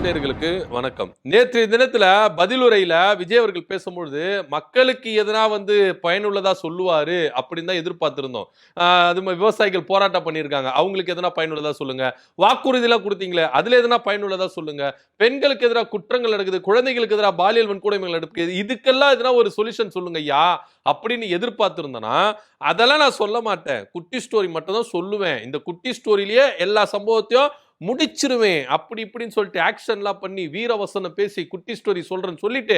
நேயர்களுக்கு வணக்கம். நேற்றைய தினத்துல பதிலுரையில விஜய் அவர்கள் பேசும்பொழுது மக்களுக்கு எதனா பயனுள்ளதா சொல்லுவாரு அப்படின்னு தான் எதிர்பார்த்திருந்தோம். அது விவசாயிகள் போராட்டம் பண்ணியிருக்காங்க, அவங்களுக்கு எதனா பயனுள்ளதா சொல்லுங்க. வாக்குறுதியெல்லாம் கொடுத்தீங்களே அதுல எதனா பயனுள்ளதா சொல்லுங்க. பெண்களுக்கு எதிராக குற்றங்கள் நடக்குது, குழந்தைகளுக்கு எதிராக பாலியல் வன்கொடுமைகள் நடக்குது, இதுக்கெல்லாம் எதனா ஒரு சொல்யூஷன் சொல்லுங்க ஐயா அப்படின்னு எதிர்பார்த்திருந்தேன்னா அதெல்லாம் நான் சொல்ல மாட்டேன். குட்டி ஸ்டோரி மட்டும் தான் சொல்லுவேன். இந்த குட்டி ஸ்டோரியிலேயே எல்லா சம்பவத்தையும் முடிச்சிருவேன் அப்படி இப்படின்னு சொல்லிட்டு ஆக்ஷன்லாம் பண்ணி வீரவசனம் பேசி குட்டி ஸ்டோரி சொல்றேன்னு சொல்லிட்டு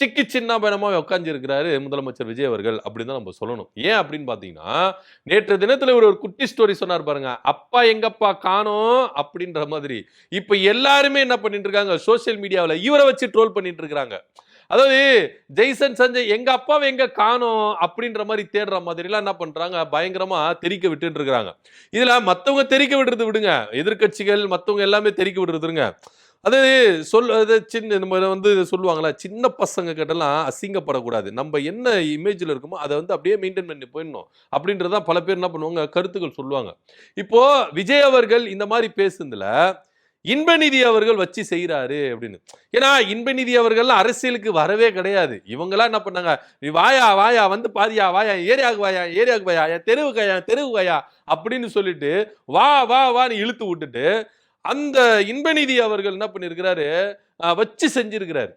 சிக்கி சின்னாபனமா உட்கார்ந்து இருக்கிறாரு முதலமைச்சர் விஜய் அவர்கள் அப்படின்னு தான் நம்ம சொல்லணும். ஏன் அப்படின்னு பாத்தீங்கன்னா நேற்று தினத்துல ஒரு குட்டி ஸ்டோரி சொன்னார் பாருங்க, அப்பா எங்கப்பா காணோம் அப்படின்ற மாதிரி. இப்ப எல்லாருமே என்ன பண்ணிட்டு இருக்காங்க, சோசியல் மீடியாவில் இவரை வச்சு ட்ரோல் பண்ணிட்டு இருக்காங்க. அதாவது ஜெய்சன் சஞ்சய் எங்க அப்பாவை எங்க காணோம் அப்படின்ற மாதிரி தேடுற மாதிரி எல்லாம் என்ன பண்றாங்க, பயங்கரமா தெரிக்க விட்டு இருக்காங்க. இதுல மத்தவங்க தெரிக்க விடுறது விடுங்க, எதிர்கட்சிகள் மத்தவங்க எல்லாமே தெரிக்க விடுறதுங்க. அது சின்ன சொல்லுவாங்களா, சின்ன பசங்க கிட்டலாம் அசிங்கப்படக்கூடாது, நம்ம என்ன இமேஜ்ல இருக்குமோ அதை அப்படியே மெயின்டைன் பண்ணி போயிடணும் அப்படின்றதான் பல பேர் என்ன பண்ணுவாங்க, கருத்துக்கள் சொல்லுவாங்க. இப்போ விஜய் அவர்கள் இந்த மாதிரி பேசுனதுல இன்பநிதி அவர்கள் வச்சு செய்யறாரு அப்படின்னு. ஏன்னா இன்பநிதி அவர்கள் அரசியலுக்கு வரவே கிடையாது. இவங்கெல்லாம் என்ன பண்ணாங்க, நீ வாயா வாயா பாதியா வாயா, ஏரியாவுக்கு வாயா, தெருவு வாயா அப்படின்னு சொல்லிட்டு வா வா வான்னு இழுத்து விட்டுட்டு அந்த இன்பநிதி அவர்கள் என்ன பண்ணிருக்கிறாரு, வச்சு செஞ்சிருக்கிறாரு.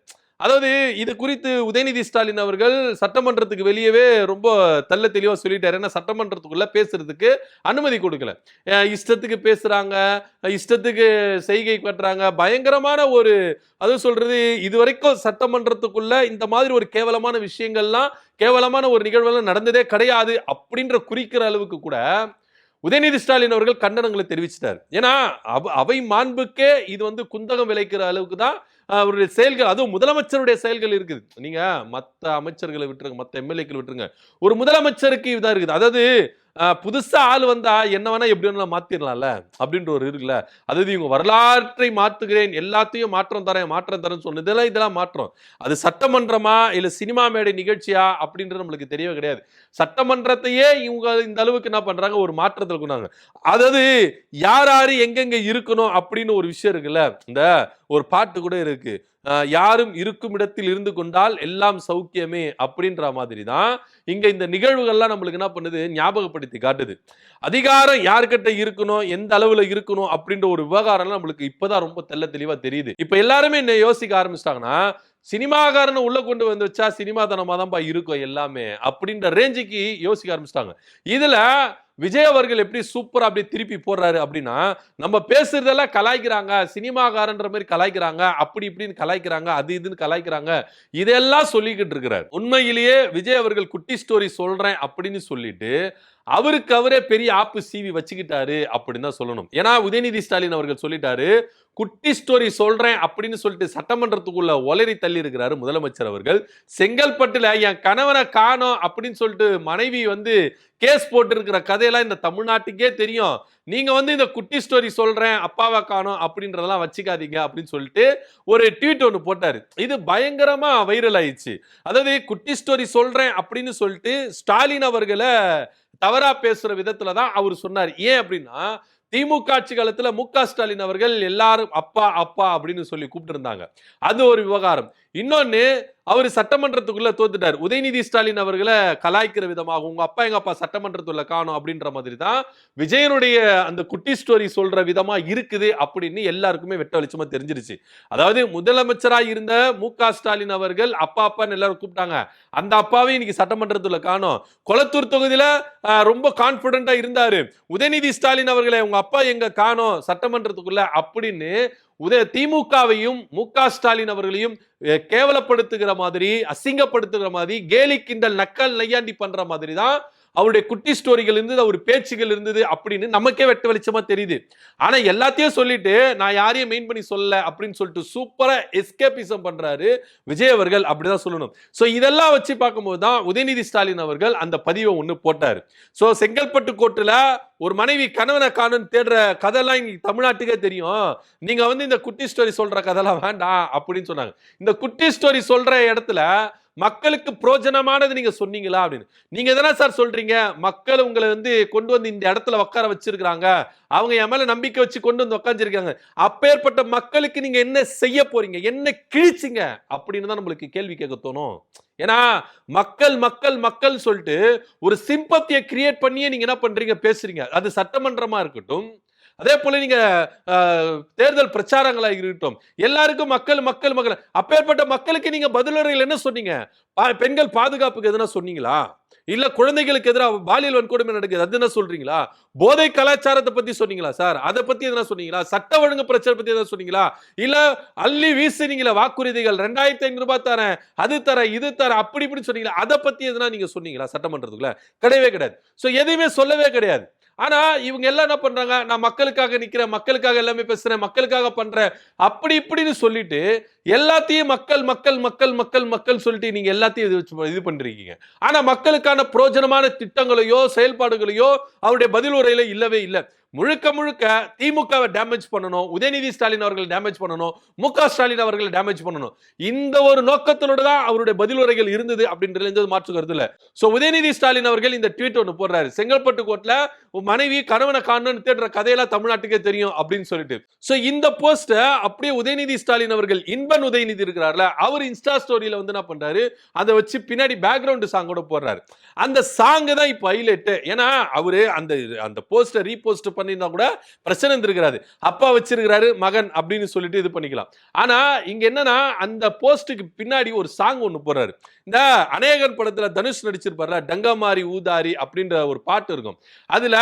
அதாவது இது குறித்து உதயநிதி ஸ்டாலின் அவர்கள் சட்டமன்றத்துக்கு வெளியவே ரொம்ப தெள்ள தெளிவா சொல்லிட்டாரு. ஏன்னா சட்டமன்றத்துக்குள்ள பேசுறதுக்கு அனுமதி கொடுக்கல. இஷ்டத்துக்கு பேசுறாங்க, இஷ்டத்துக்கு செய்கை கட்டுறாங்க, பயங்கரமான ஒரு அது சொல்றது இதுவரைக்கும் சட்டமன்றத்துக்குள்ள இந்த மாதிரி ஒரு கேவலமான விஷயங்கள்லாம், கேவலமான ஒரு நிகழ்வுலாம் நடந்ததே கிடையாது அப்படின்ற குறிக்கிற அளவுக்கு கூட உதயநிதி ஸ்டாலின் அவர்கள் கண்டனங்களை தெரிவிச்சிட்டார். ஏன்னா அவை மாண்புக்கே இது குந்தகம் விளைக்கிற அளவுக்கு தான் அவருடைய செயல்கள், அதுவும் முதலமைச்சருடைய செயல்கள் இருக்குது. நீங்க மத்த அமைச்சர்களை விட்டுருங்க, மத்த எம்எல்ஏக்கள் விட்டுருங்க, ஒரு முதலமைச்சருக்கு இதா இருக்குது. அதாவது புதுசா ஆள் வந்தா என்ன வேணா எப்படி வேணா மாத்திரலாம்ல அப்படின்ற ஒரு இருக்குல்ல. அதாவது இவங்க வரலாற்றை மாற்றுகிறேன், எல்லாத்தையும் மாற்றம் தரேன் சொன்னதெல்லாம் இதெல்லாம் மாற்றம். அது சட்டமன்றமா இல்ல சினிமா மேடை நிகழ்ச்சியா அப்படின்றது நம்மளுக்கு தெரியவே கிடையாது. சட்டமன்றத்தையே இவங்க இந்த அளவுக்கு என்ன பண்றாங்க, ஒரு மாற்றத்தில் கொண்டாங்க. அதாவது யாரு எங்கெங்க இருக்கணும் அப்படின்னு ஒரு விஷயம் இருக்குல்ல. இந்த ஒரு பாட்டு கூட இருக்கு, யாரும் இருக்கும் இடத்தில் இருந்து கொண்டால் எல்லாம் சௌக்கியமே அப்படின்ற மாதிரி தான் இங்க இந்த நிகழ்வுகள்லாம் நம்மளுக்கு என்ன பண்ணுது, ஞாபகப்படுத்தி காட்டுது. அதிகாரம் யார்கிட்ட இருக்கணும், எந்த அளவுல இருக்கணும் அப்படின்ற ஒரு விவகாரம் நம்மளுக்கு இப்பதான் ரொம்ப தெள்ள தெளிவா தெரியுது. இப்ப எல்லாருமே என்ன யோசிக்க ஆரம்பிச்சிட்டாங்கன்னா, சினிமாக்காரனை உள்ள கொண்டு வந்து வச்சா சினிமாதனமா தான்ப்பா இருக்கும் எல்லாமே அப்படின்ற ரேஞ்சுக்கு யோசிக்க ஆரம்பிச்சிட்டாங்க. இதுல விஜய் அவர்கள் எப்படி சூப்பரா அப்படியே திருப்பி போடுறாரு அப்படின்னா, நம்ம பேசுறதெல்லாம் கலாய்க்கிறாங்க, சினிமாக்காரன்ற மாதிரி கலாய்க்கிறாங்க, அப்படி இப்படின்னு கலாய்க்கிறாங்க, அது இதுன்னு கலாய்க்கிறாங்க, இதெல்லாம் சொல்லிக்கிட்டு இருக்கிறார். உண்மையிலேயே விஜய் அவர்கள் குட்டி ஸ்டோரி சொல்றேன் அப்படின்னு சொல்லிட்டு அவருக்கு அவரே பெரிய ஆப்பு சீவி வச்சுக்கிட்டாரு அப்படின்னு தான் சொல்லணும். ஏன்னா உதயநிதி ஸ்டாலின் அவர்கள் சொல்லிட்டாரு, குட்டி ஸ்டோரி சொல்றேன் அப்படின்னு சொல்லிட்டு சட்டமன்றத்துக்குள்ள ஒலரி தள்ளி இருக்கிறாரு முதலமைச்சர் அவர்கள். செங்கல்பட்டுல என் கணவனை காணோம் அப்படின்னு சொல்லிட்டு மனைவி கேஸ் போட்டு இருக்கிற கதையெல்லாம் இந்த தமிழ்நாட்டுக்கே தெரியும். நீங்க இந்த குட்டி ஸ்டோரி சொல்றேன் அப்பாவை காணோம் அப்படின்றதெல்லாம் வச்சுக்காதீங்க அப்படின்னு சொல்லிட்டு ஒரு ட்வீட் ஒன்று போட்டாரு. இது பயங்கரமா வைரல் ஆயிடுச்சு. அதாவது குட்டி ஸ்டோரி சொல்றேன் அப்படின்னு சொல்லிட்டு ஸ்டாலின் அவர்களை தவறா பேசுற விதத்துல தான் அவர் சொன்னார். ஏன் அப்படின்னா, திமுக ஆட்சி காலத்துல மு.க. ஸ்டாலின் அவர்கள் எல்லாரும் அப்பா அப்பா அப்படின்னு சொல்லி கூப்பிட்டு இருந்தாங்க. அது ஒரு விவகாரம். இன்னொன்னு, அவர் சட்டமன்றத்துக்குள்ள தோத்துட்டார். உதயநிதி ஸ்டாலின் அவர்களை கலாய்க்கிற விதமாக உங்க அப்பா எங்க அப்பா சட்டமன்றத்துக்குள்ள காணும் அப்படின்ற மாதிரி தான் விஜயனுடைய அந்த குட்டி ஸ்டோரி சொல்ற விதமா இருக்குது அப்படின்னு எல்லாருக்குமே வெட்ட வெளிச்சமா தெரிஞ்சிருச்சு. அதாவது முதலமைச்சரா இருந்த மு.க. ஸ்டாலின் அவர்கள் அப்பா அப்பான்னு எல்லாரும் கூப்பிட்டாங்க. அந்த அப்பாவே இன்னைக்கு சட்டமன்றத்துல காணும். கொளத்தூர் தொகுதியில ரொம்ப கான்பிடண்டா இருந்தாரு. உதயநிதி ஸ்டாலின் அவர்களை உங்க அப்பா எங்க காணும் சட்டமன்றத்துக்குள்ள அப்படின்னு திமுகவையும் மு.க. ஸ்டாலின் அவர்களையும் கேவலப்படுத்துகிற மாதிரி, அசிங்கப்படுத்துகிற மாதிரி, கேலி கிண்டல் நக்கல் நையாண்டி பண்ற மாதிரி தான் அவருடைய குட்டி ஸ்டோரிகள் இருந்தது, அவர் பேச்சுகள் இருந்தது அப்படின்னு நமக்கே வெட்ட வெளிச்சமா தெரியுது. ஆனா எல்லாத்தையும் சொல்லிட்டு நான் யாரையும் மெயின் பண்ணி சொல்ல அப்படின்னு சொல்லிட்டு சூப்பரா எஸ்கேபிசம் பண்றாரு விஜய் அவர்கள், அப்படிதான் சொல்லணும். சோ இதெல்லாம் வச்சு பார்க்கும்போது தான் உதயநிதி ஸ்டாலின் அவர்கள் அந்த பதிவை ஒண்ணு போட்டாரு. சோ செங்கல்பட்டு கோர்ட்டுல ஒரு மனைவி கணவனை காணும் தேடுற கதையெல்லாம் இன்னைக்கு தமிழ்நாட்டுக்கே தெரியும். நீங்க இந்த குட்டி ஸ்டோரி சொல்ற கதையெல்லாம் வேண்டாம் அப்படின்னு சொன்னாங்க. இந்த குட்டி ஸ்டோரி சொல்ற இடத்துல மக்களுக்கு பிரயோஜனமானது நீங்க சொன்னீங்களா அப்படின்னு. நீங்க எதனா சார் சொல்றீங்க, மக்கள் உங்களை வந்து கொண்டு வந்து இந்த இடத்துல உட்கார வச்சிருக்காங்க, அவங்க என் மேல நம்பிக்கை வச்சு கொண்டு வந்து உட்காந்துருக்காங்க, அப்பேற்பட்ட மக்களுக்கு நீங்க என்ன செய்ய போறீங்க, என்ன கிழிச்சிங்க அப்படின்னு தான் நம்மளுக்கு கேள்வி கேட்க தோணும். ஏன்னா மக்கள் மக்கள் மக்கள் சொல்லிட்டு ஒரு சிம்பத்தியை கிரியேட் பண்ணியே நீங்க என்ன பண்றீங்க, பேசுறீங்க. அது சட்டமன்றமா இருக்கட்டும், அதே போல நீங்க தேர்தல் பிரச்சாரங்களா இருக்கட்டும், எல்லாருக்கும் மக்கள் மக்கள் மக்கள். அப்பேற்பட்ட மக்களுக்கு நீங்க பதிலுரையில் என்ன சொன்னீங்க? பெண்கள் பாதுகாப்புக்கு எதுனா சொன்னீங்களா? இல்ல குழந்தைகளுக்கு எதிராக பாலியல் வன்கொடுமை நடக்குது அது என்ன சொல்றீங்களா? போதை கலாச்சாரத்தை பத்தி சொன்னீங்களா சார்? அதை பத்தி எதனா சொன்னீங்களா? சட்ட ஒழுங்கு பிரச்சனை பத்தி எதாவது சொன்னீங்களா? இல்ல அள்ளி வீசுனீங்களா வாக்குறுதிகள், 2500 ரூபாய் தரேன், அது தரேன், இது தரேன், அப்படி இப்படி சொன்னீங்களா? அதை பத்தி எதனா நீங்க சொன்னீங்களா சட்டமன்றத்துக்குள்ள? கிடையவே கிடையாது. சோ எதுவுமே சொல்லவே கிடையாது. ஆனா இவங்க எல்லாம் என்ன பண்றாங்க, நான் மக்களுக்காக நிக்கிறேன், மக்களுக்காக எல்லாமே பேசுறேன், மக்களுக்காக பண்றேன், அப்படி இப்படின்னு சொல்லிட்டு எல்லாத்தையும் மக்கள் மக்கள் மக்கள் மக்கள் மக்கள் சொல்லிட்டு நீங்க எல்லாத்தையும் இது பண்றீங்க. ஆனா மக்களுக்கான பிரயோஜனமான திட்டங்களையோ செயல்பாடுகளையோ அவருடைய பதில் உரையில இல்லவே இல்லை. முழுக்க முழுக்க திமுகவை டேமேஜ் பண்ணணும், உதயநிதி ஸ்டாலின் அவர்கள் டேமேஜ் பண்ணணும், மு.க. ஸ்டாலின் அவர்கள் டேமேஜ் பண்ணணும், இந்த ஒரு நோக்கத்தோட தான் அவருடைய பதில் உரைகள் இருந்தது அப்படின்றது மாற்று கருத்து இல்ல. சோ உதயநிதி ஸ்டாலின் அவர்கள் இந்த ட்வீட் ஒன்னு போடுறாரு, செங்கல்பட்டு கோர்ட்ல மனைவி கணவனை காணணும்னு தேடுற கதையெல்லாம் தமிழ்நாட்டுக்கே தெரியும் அப்படின்னு சொல்லிட்டு. சோ இந்த போஸ்ட அப்படியே உதயநிதி ஸ்டாலின் அவர்கள், இன்பன் உதயநிதி இருக்கிறார்ல, அவர் இன்ஸ்டா ஸ்டோரியில வந்து என்ன பண்றாரு, அதை வச்சு பின்னாடி பேக்ரவுண்ட் சாங்கோட போடுறாரு. அந்த சாங் தான் இப்ப ஹைலைட். ஏன்னா அவரு அந்த போஸ்ட ரீபோஸ்ட் பண்ணிருந்தா கூட பிரச்சனை இருந்திருக்காது. அப்பா வச்சிருக்கிறாரு மகன் அப்படின்னு சொல்லிட்டு இது பண்ணிக்கலாம். ஆனா இங்க என்னன்னா அந்த போஸ்டுக்கு பின்னாடி ஒரு சாங் ஒன்னு போடுறாரு. இந்த அநேகன் படத்துல தனுஷ் நடிச்சிருப்பார்ல, டங்கமாரி ஊதாரி அப்படின்ற ஒரு பாட்டு இருக்கும். அதுல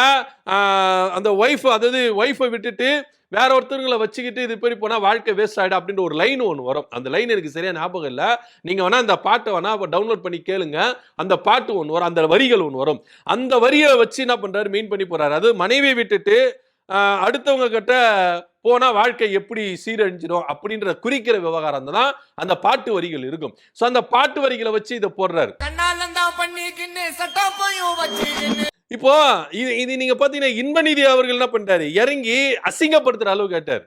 அந்த ஒய்ஃப், அதாவது ஒய்ஃபை விட்டுட்டு வேற ஒருத்தருங்களை வச்சுக்கிட்டு இது பெரிய போனா வாழ்க்கை வேஸ்ட் ஆயிடும் அப்படின்ற ஒரு லைன் ஒன்று வரும். அந்த லைன் எனக்கு சரியா ஞாபகம் இல்லை. நீங்க வேணா அந்த பாட்டை வேணா டவுன்லோட் பண்ணி கேளுங்க. அந்த பாட்டு ஒன்று வரும், அந்த வரிகள் ஒன்று வரும். அந்த வரியை வச்சு என்ன பண்றாரு, மெயின் பண்ணி போறாரு. அது மனைவியை விட்டுட்டு அடுத்தவங்க கிட்ட போனா வாழ்க்கை எப்படி சீரழிஞ்சிடும் அப்படின்ற குறிக்கிற விவகாரம் தான் அந்த பாட்டு வரிகள் இருக்கும். சோ அந்த பாட்டு வரிகளை வச்சு இதை போடுறாரு. இப்போ இது நீங்க பாத்தீங்கன்னா இன்பநிதி அவர்கள் என்ன பண்ணிட்டாரு, இறங்கி அசிங்கப்படுத்துற அளவு கேட்டார்.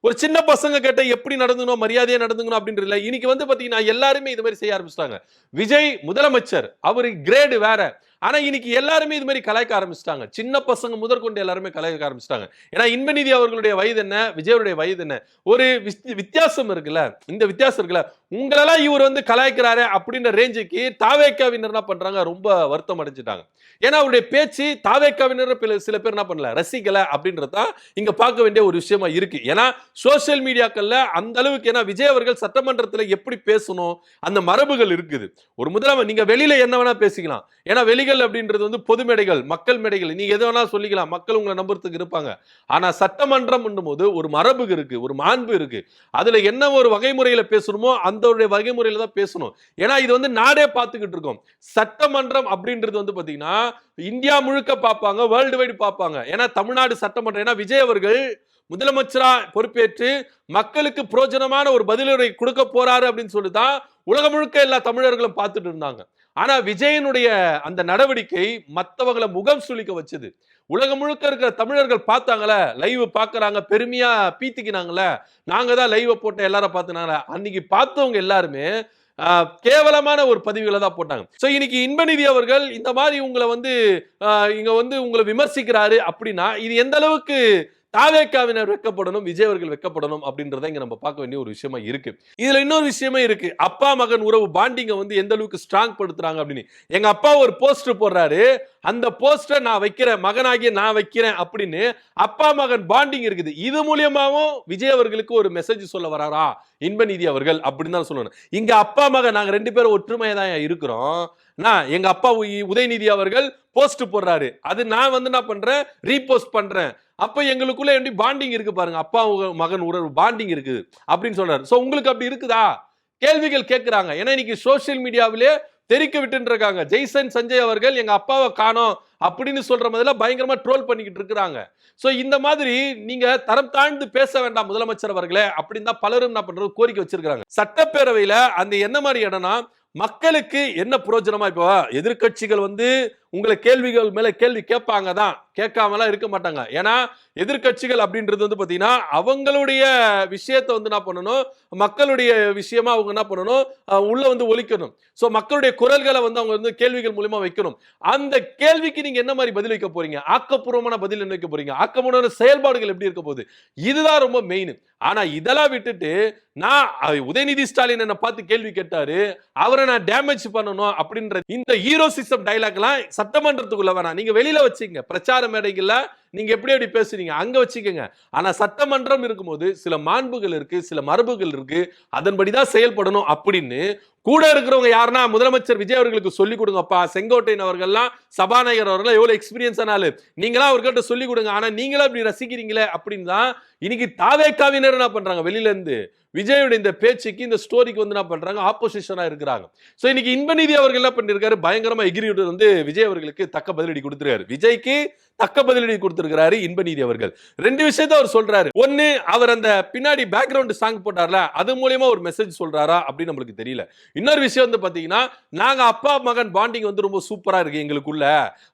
ஒரு சின்ன பசங்க கேட்ட எப்படி நடந்துக்கணும், மரியாதையா நடந்துக்கணும் அப்படின்றதுல இன்னைக்கு வந்து பாத்தீங்கன்னா எல்லாருமே இது மாதிரி செய்ய ஆரம்பிச்சிட்டாங்க. விஜய் முதலமைச்சர், அவரு கிரேடு வேற. ஆனா இன்னைக்கு எல்லாருமே இது மாதிரி கலாய்க்க ஆரம்பிச்சிட்டாங்க. சின்ன பசங்க முதற்கொண்டு எல்லாருமே கலாய்க்க ஆரம்பிச்சிட்டாங்க. ஏன்னா இன்பநிதி அவர்களுடைய வயது என்ன, விஜயருடைய வயது என்ன, ஒரு வித்தியாசம் இருக்குல்ல. இந்த வித்தியாசம் இருக்குல்ல, உங்களெல்லாம் இவர் வந்து கலாய்க்கிறாரு அப்படின்ற ரேஞ்சுக்கு தாவேக்காவினர் என்ன பண்றாங்க, ரொம்ப வருத்தம் அடைஞ்சிட்டாங்க. ஏன்னா அவருடைய பேச்சு தாவேக்காவினர் சில பேர் என்ன பண்ணல, ரசிக்கல அப்படின்றதான் இங்க பார்க்க வேண்டிய ஒரு விஷயமா இருக்கு. ஏன்னா சோசியல் மீடியாக்கள்ல அந்த அளவுக்கு, ஏன்னா விஜய் அவர்கள் சட்டமன்றத்தில் எப்படி பேசணும் அந்த மரபுகள் இருக்குது. ஒரு முதலமைச்சர் நீங்க வெளியில என்ன வேணா பேசிக்கலாம். ஏன்னா வெளிகள் அப்படின்றது வந்து பொது மேடைகள், மக்கள் மேடைகள், நீங்க எது வேணா சொல்லிக்கலாம், மக்கள் உங்களை நம்புறதுக்கு இருப்பாங்க. ஆனா சட்டமன்றம் போது ஒரு மரபு இருக்கு, ஒரு மாண்பு இருக்கு. அதுல என்ன ஒரு வகைமுறையில பேசணுமோ அந்த வகைமுறையில தான் பேசணும். ஏன்னா இது வந்து நாடே பார்த்துக்கிட்டு இருக்கோம். சட்டமன்றம் அப்படின்றது வந்து பாத்தீங்கன்னா இந்தியா முழுக்க பார்ப்பாங்க, வேர்ல்டு வைடு பார்ப்பாங்க. ஏன்னா தமிழ்நாடு சட்டமன்றம், ஏன்னா விஜய் அவர்கள் முதலமைச்சரா பொறுப்பேற்று மக்களுக்கு பிரயோஜனமான ஒரு பதிலுரை கொடுக்க போறாரு அப்படின்னு சொல்லிதான் உலகம் முழுக்க எல்லா தமிழர்களும் பார்த்துட்டு இருந்தாங்க. ஆனா விஜயனுடைய அந்த நடவடிக்கை மற்றவங்களை முகம் சுளிக்க வச்சது. உலகம் முழுக்க இருக்கிற தமிழர்கள் பார்த்தாங்கள, லைவ் பாக்குறாங்க, பெருமையா பீத்திக்கினாங்கள, நாங்க தான் லைவ் போட்ட எல்லாரும் பார்த்துனாங்கள, அன்னைக்கு பார்த்தவங்க எல்லாருமே கேவலமான ஒரு பதிவுகளை தான் போட்டாங்க. சோ இன்னைக்கு இன்பநிதி அவர்கள் இந்த மாதிரி உங்களை வந்து இங்க வந்து உங்களை விமர்சிக்கிறாரு அப்படின்னா இது எந்த அளவுக்கு தாவேக்காவினர் வெக்கப்படணும், விஜய் அவர்கள் வெக்கப்படணும் அப்படின்றத இங்க நம்ம பார்க்க வேண்டிய ஒரு விஷயமா இருக்கு. இதுல இன்னொரு விஷயமே இருக்கு, அப்பா மகன் உறவு பாண்டிங்க வந்து எந்த அளவுக்கு ஸ்ட்ராங் படுத்துறாங்க அப்படின்னு. எங்க அப்பா ஒரு போஸ்டர் போடுறாரு, அந்த போஸ்டர் நான் வைக்கிறேன், மகனாகிய நான் வைக்கிறேன் அப்படின்னு அப்பா மகன் பாண்டிங் இருக்குது. இது மூலியமாவும் விஜய் அவர்களுக்கு ஒரு மெசேஜ் சொல்ல வராரா இன்பநிதி அவர்கள் அப்படின்னு தான் சொல்லணும். இங்க அப்பா மகன் நாங்க 2 பேரும் ஒற்றுமையா தான் இருக்கிறோம். நான் எங்க அப்பா உதயநிதி அவர்கள் போஸ்ட் போடுறாரு, அது நான் வந்து என்ன பண்றேன், ரீபோஸ்ட் பண்றேன். அப்ப எங்களுக்குள்ள எப்படி பாண்டிங் இருக்கு பாருங்க, அப்பா மகன் உறவு பாண்டிங் இருக்குது அப்படின்னு சொல்றாரு. சோ உங்களுக்கு அப்படி இருக்குதா கேள்விகள் கேட்கிறாங்க. ஏன்னா இன்னைக்கு சோசியல் மீடியாவிலே தெரிக்க விட்டு இருக்காங்க. ஜெய்சன் சஞ்சய் அவர்கள் எங்க அப்பாவை காணோம் அப்படின்னு சொல்ற மாதிரி பயங்கரமா ட்ரோல் பண்ணிக்கிட்டு இருக்காங்க. சோ இந்த மாதிரி நீங்க தரம் தாழ்ந்து பேச வேண்டாம் முதலமைச்சர் அவர்களே அப்படின்னு தான் பலரும் என்ன பண்றது கோரிக்கை வச்சிருக்காங்க. சட்டப்பேரவையில அந்த என்ன மாதிரி இடம்னா மக்களுக்கு என்ன பிரயோஜனமா, இப்போ எதிர்கட்சிகள் வந்து உங்களை கேள்விகள் மேல கேள்வி கேட்பாங்க தான், கேட்காமலாம் இருக்க மாட்டாங்க. ஏன்னா எதிர்க்கட்சிகள் அப்படின்றது வந்து பாத்தீங்கன்னா அவங்களுடைய விஷயத்தை வந்து என்ன பண்ணணும், மக்களுடைய விஷயமா அவங்க என்ன பண்ணணும், உள்ள வந்து ஒலிக்கணும். சோ மக்களுடைய குரல்களை வந்து அவங்க வந்து கேள்விகள் மூலமா வைக்கணும். அந்த கேள்விக்கு நீங்க என்ன மாதிரி பதில் வைக்க போறீங்க? ஆக்கப்பூர்வமான பதில் என்ன வைக்க போறீங்க? ஆக்கப்பூர்வமான செயல்பாடுகள் எப்படி இருக்க போகுது? இதுதான் ரொம்ப மெயின். ஆனா இதெல்லாம் விட்டுட்டு நான் உதயநிதி ஸ்டாலின் என்ன பார்த்து கேள்வி கேட்டாரு, அவரை நான் டேமேஜ் பண்ணணும் அப்படின்ற இந்த ஹீரோசிசம் டயலாக்லாம் சட்டமன்றத்துக்குள்ள வேணாம். நீங்க வெளியில வச்சுங்க, பிரச்சார மேடைகள்ல நீங்க எப்படி பேசுறீங்க அங்க வச்சுக்கோங்க. ஆனா சட்டமன்றம் இருக்கும்போது சில மாண்புகள் இருக்கு, சில மரபுகள் இருக்கு, அதன்படிதான் செயல்படணும் அப்படின்னு கூட இருக்கிறவங்க யாருன்னா முதலமைச்சர் விஜய் அவர்களுக்கு சொல்லிக் கொடுங்கப்பா. செங்கோட்டையன் அவர்கள்லாம், சபாநாயகர் அவர்கள் எவ்வளவு எக்ஸ்பீரியன்ஸ் ஆனாலும் நீங்களா அவர்கிட்ட சொல்லிக் கொடுங்க. ஆனா நீங்களா இப்படி ரசிக்கிறீங்களே அப்படின்னு தான் இன்னைக்கு தாவேக்காவினர் என்ன பண்றாங்க, வெளியில இருந்து விஜயோட இந்த பேச்சுக்கு இந்த ஸ்டோரிக்கு வந்து என்ன பண்றாங்க, ஆப்போசிஷனா இருக்கிறாங்க. சோ இன்னைக்கு இன்பநிதி அவர்கள் என்ன பண்ணிருக்காரு, பயங்கரமா எகிரிட்டு வந்து விஜய் அவர்களுக்கு தக்க பதிலடி கொடுத்திருக்காரு. விஜய்க்கு தக்க பதிலடி கொடுத்திருக்கிறாரு இன்பநிதி அவர்கள். ரெண்டு விஷயத்தை அவர் சொல்றாரு. ஒன்னு, அவர் அந்த பின்னாடி பேக்ரவுண்ட் சாங் போட்டார்ல, அது மூலமா ஒரு மெசேஜ் சொல்றாரா அப்படின்னு நம்மளுக்கு தெரியல. இன்னொரு விஷயம் வந்து பாத்தீங்கன்னா, நாங்க அப்பா மகன் பாண்டிங் வந்து ரொம்ப சூப்பரா இருக்கு எங்களுக்குள்ள,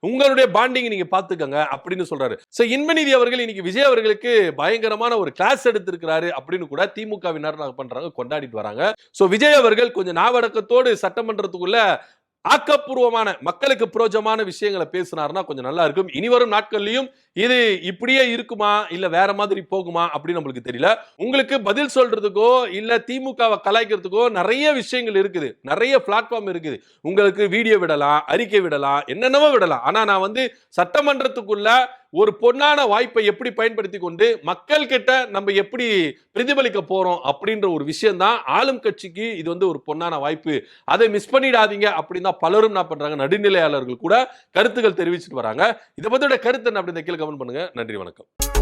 உங்களுடைய பாண்டிங் நீங்க பாத்துக்கங்க அப்படின்னு சொல்றாரு. சோ இன்பநிதி அவர்கள் இன்னைக்கு விஜய் அவர்களுக்கு பயங்கரமான ஒரு கிளாஸ் எடுத்திருக்கிறாரு அப்படின்னு கூட திமுகவினர் பண்றாங்க, கொண்டாடிட்டு வராங்க. சோ விஜய் அவர்கள் கொஞ்சம் நாவடக்கத்தோடு சட்டமன்றத்துக்குள்ள ஆக்கப்பூர்வமான மக்களுக்கு பிரயோஜனமான விஷயங்களை பேசினார்னா கொஞ்சம் நல்லா இருக்கும். இனிவரும் நாட்கள்லயும் இது இப்படியே இருக்குமா இல்ல வேற மாதிரி போகுமா அப்படின்னு நம்மளுக்கு தெரியல. உங்களுக்கு பதில் சொல்றதுக்கோ இல்ல திமுகவை கலாய்க்கிறதுக்கோ நிறைய விஷயங்கள் இருக்குது, நிறைய பிளாட்ஃபார்ம் இருக்குது. உங்களுக்கு வீடியோ விடலாம், அறிக்கை விடலாம், என்னென்னவோ விடலாம். ஆனா நான் வந்து சட்டமன்றத்துக்குள்ள ஒரு பொன்னான வாய்ப்பை எப்படி பயன்படுத்தி கொண்டு மக்கள் கிட்ட நம்ம எப்படி பிரதிபலிக்க போறோம் அப்படின்ற ஒரு விஷயம் தான் ஆளும் கட்சிக்கு இது வந்து ஒரு பொன்னான வாய்ப்பு. அதை மிஸ் பண்ணிடாதீங்க அப்படின்னு தான் பலரும் என்ன பண்றாங்க, நடுநிலையாளர்கள் கூட கருத்துக்கள் தெரிவிச்சுட்டு வராங்க. இதை பத்தியோட கருத்து என்ன அப்படின்னு கீழே கமெண்ட் பண்ணுங்க. நன்றி, வணக்கம்.